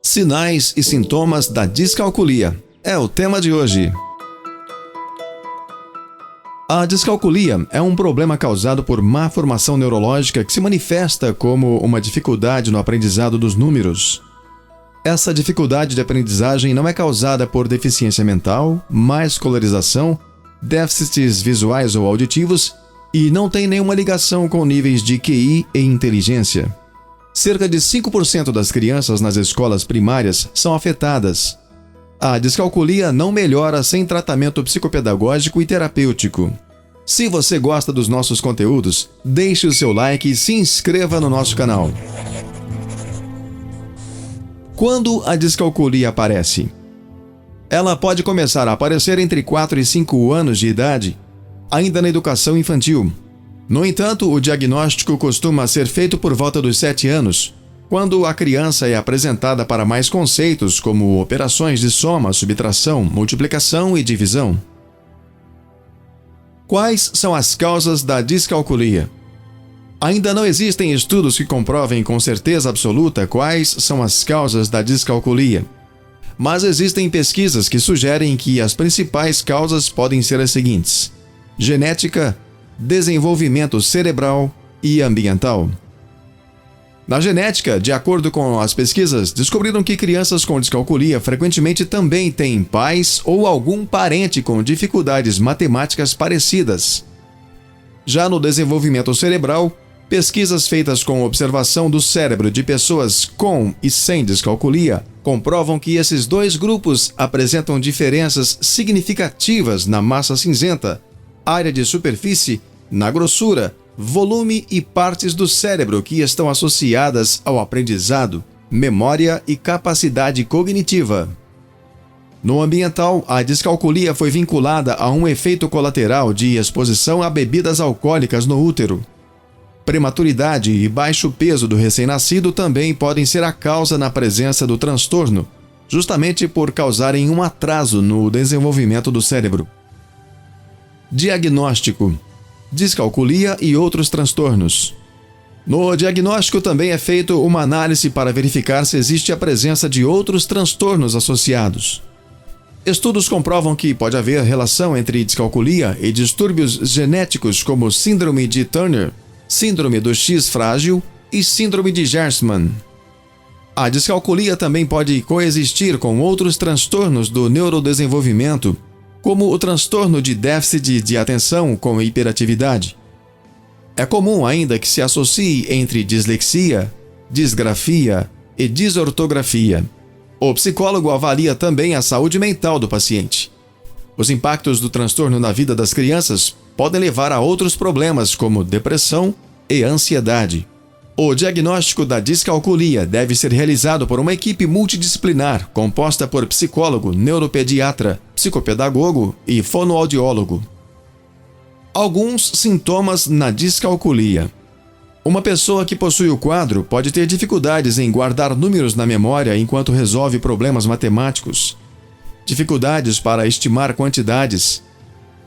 Sinais e sintomas da descalculia é o tema de hoje. A descalculia é um problema causado por má formação neurológica que se manifesta como uma dificuldade no aprendizado dos números. Essa dificuldade de aprendizagem não é causada por deficiência mental, má escolarização, déficits visuais ou auditivos e não tem nenhuma ligação com níveis de QI e inteligência. Cerca de 5% das crianças nas escolas primárias são afetadas. A descalculia não melhora sem tratamento psicopedagógico e terapêutico. Se você gosta dos nossos conteúdos, deixe o seu like e se inscreva no nosso canal. Quando a descalculia aparece? Ela pode começar a aparecer entre 4 e 5 anos de idade, ainda na educação infantil. No entanto, o diagnóstico costuma ser feito por volta dos 7 anos, quando a criança é apresentada para mais conceitos como operações de soma, subtração, multiplicação e divisão. Quais são as causas da descalculia? Ainda não existem estudos que comprovem com certeza absoluta quais são as causas da descalculia, mas existem pesquisas que sugerem que as principais causas podem ser as seguintes: genética, desenvolvimento cerebral e ambiental. Na genética, de acordo com as pesquisas, descobriram que crianças com descalculia frequentemente também têm pais ou algum parente com dificuldades matemáticas parecidas. Já no desenvolvimento cerebral, pesquisas feitas com observação do cérebro de pessoas com e sem descalculia comprovam que esses dois grupos apresentam diferenças significativas na massa cinzenta, área de superfície, na grossura, volume e partes do cérebro que estão associadas ao aprendizado, memória e capacidade cognitiva. No ambiental, a descalculia foi vinculada a um efeito colateral de exposição a bebidas alcoólicas no útero. Prematuridade e baixo peso do recém-nascido também podem ser a causa na presença do transtorno, justamente por causarem um atraso no desenvolvimento do cérebro. Diagnóstico: descalculia e outros transtornos. No diagnóstico também é feita uma análise para verificar se existe a presença de outros transtornos associados. Estudos comprovam que pode haver relação entre descalculia e distúrbios genéticos como síndrome de Turner, síndrome do X frágil e síndrome de Gershman. A descalculia também pode coexistir com outros transtornos do neurodesenvolvimento, como o transtorno de déficit de atenção com hiperatividade. É comum ainda que se associe entre dislexia, disgrafia e desortografia. O psicólogo avalia também a saúde mental do paciente. Os impactos do transtorno na vida das crianças podem levar a outros problemas como depressão e ansiedade. O diagnóstico da descalculia deve ser realizado por uma equipe multidisciplinar composta por psicólogo, neuropediatra, psicopedagogo e fonoaudiólogo. Alguns sintomas na descalculia. Uma pessoa que possui o quadro pode ter dificuldades em guardar números na memória enquanto resolve problemas matemáticos, dificuldades para estimar quantidades,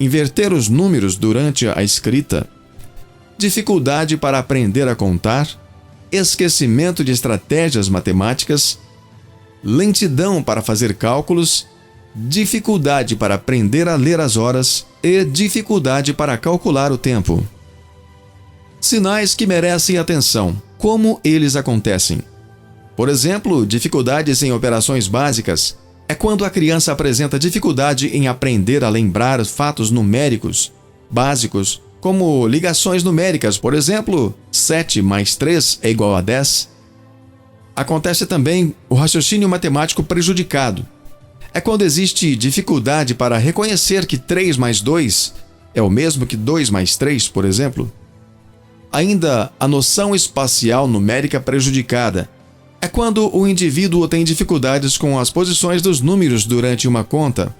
inverter os números durante a escrita, dificuldade para aprender a contar, esquecimento de estratégias matemáticas, lentidão para fazer cálculos, dificuldade para aprender a ler as horas e dificuldade para calcular o tempo. Sinais que merecem atenção. Como eles acontecem? Por exemplo, dificuldades em operações básicas é quando a criança apresenta dificuldade em aprender a lembrar fatos numéricos básicos, como ligações numéricas, por exemplo, 7 mais 3 é igual a 10. Acontece também o raciocínio matemático prejudicado. É quando existe dificuldade para reconhecer que 3 mais 2 é o mesmo que 2 mais 3, por exemplo. Ainda a noção espacial numérica prejudicada. É quando o indivíduo tem dificuldades com as posições dos números durante uma conta,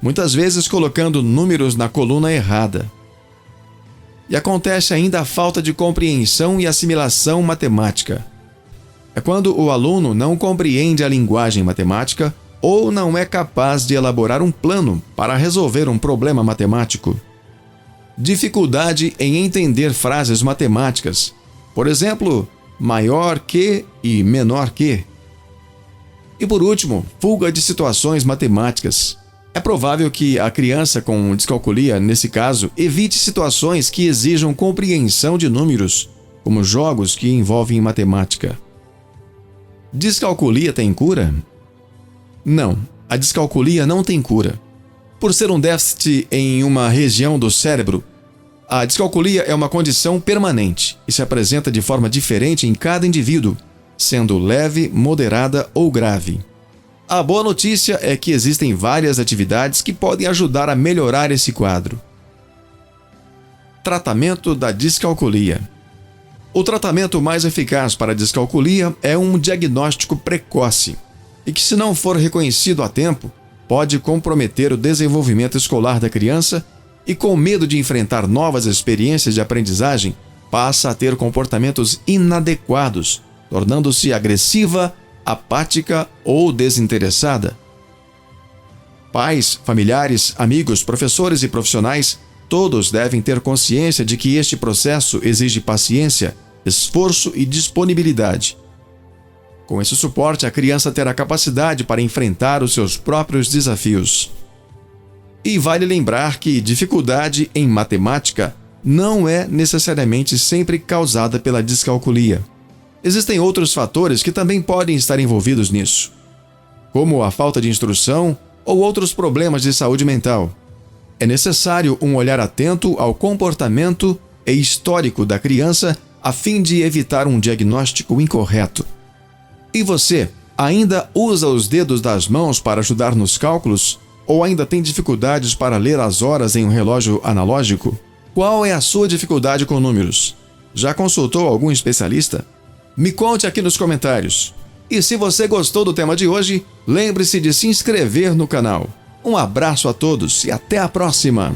muitas vezes colocando números na coluna errada. E acontece ainda a falta de compreensão e assimilação matemática. É quando o aluno não compreende a linguagem matemática ou não é capaz de elaborar um plano para resolver um problema matemático. Dificuldade em entender frases matemáticas. Por exemplo, maior que e menor que. E por último, fuga de situações matemáticas. É provável que a criança com descalculia, nesse caso, evite situações que exijam compreensão de números, como jogos que envolvem matemática. Descalculia tem cura? Não, a descalculia não tem cura. Por ser um déficit em uma região do cérebro, a descalculia é uma condição permanente e se apresenta de forma diferente em cada indivíduo, sendo leve, moderada ou grave. A boa notícia é que existem várias atividades que podem ajudar a melhorar esse quadro. Tratamento da descalculia. O tratamento mais eficaz para a descalculia é um diagnóstico precoce e que, se não for reconhecido a tempo, pode comprometer o desenvolvimento escolar da criança e, com medo de enfrentar novas experiências de aprendizagem, passa a ter comportamentos inadequados, tornando-se agressiva, apática ou desinteressada. Pais, familiares, amigos, professores e profissionais, todos devem ter consciência de que este processo exige paciência, esforço e disponibilidade. Com esse suporte, a criança terá capacidade para enfrentar os seus próprios desafios. E vale lembrar que dificuldade em matemática não é necessariamente sempre causada pela descalculia. Existem outros fatores que também podem estar envolvidos nisso, como a falta de instrução ou outros problemas de saúde mental. É necessário um olhar atento ao comportamento e histórico da criança a fim de evitar um diagnóstico incorreto. E você, ainda usa os dedos das mãos para ajudar nos cálculos? Ou ainda tem dificuldades para ler as horas em um relógio analógico? Qual é a sua dificuldade com números? Já consultou algum especialista? Me conte aqui nos comentários. E se você gostou do tema de hoje, lembre-se de se inscrever no canal. Um abraço a todos e até a próxima!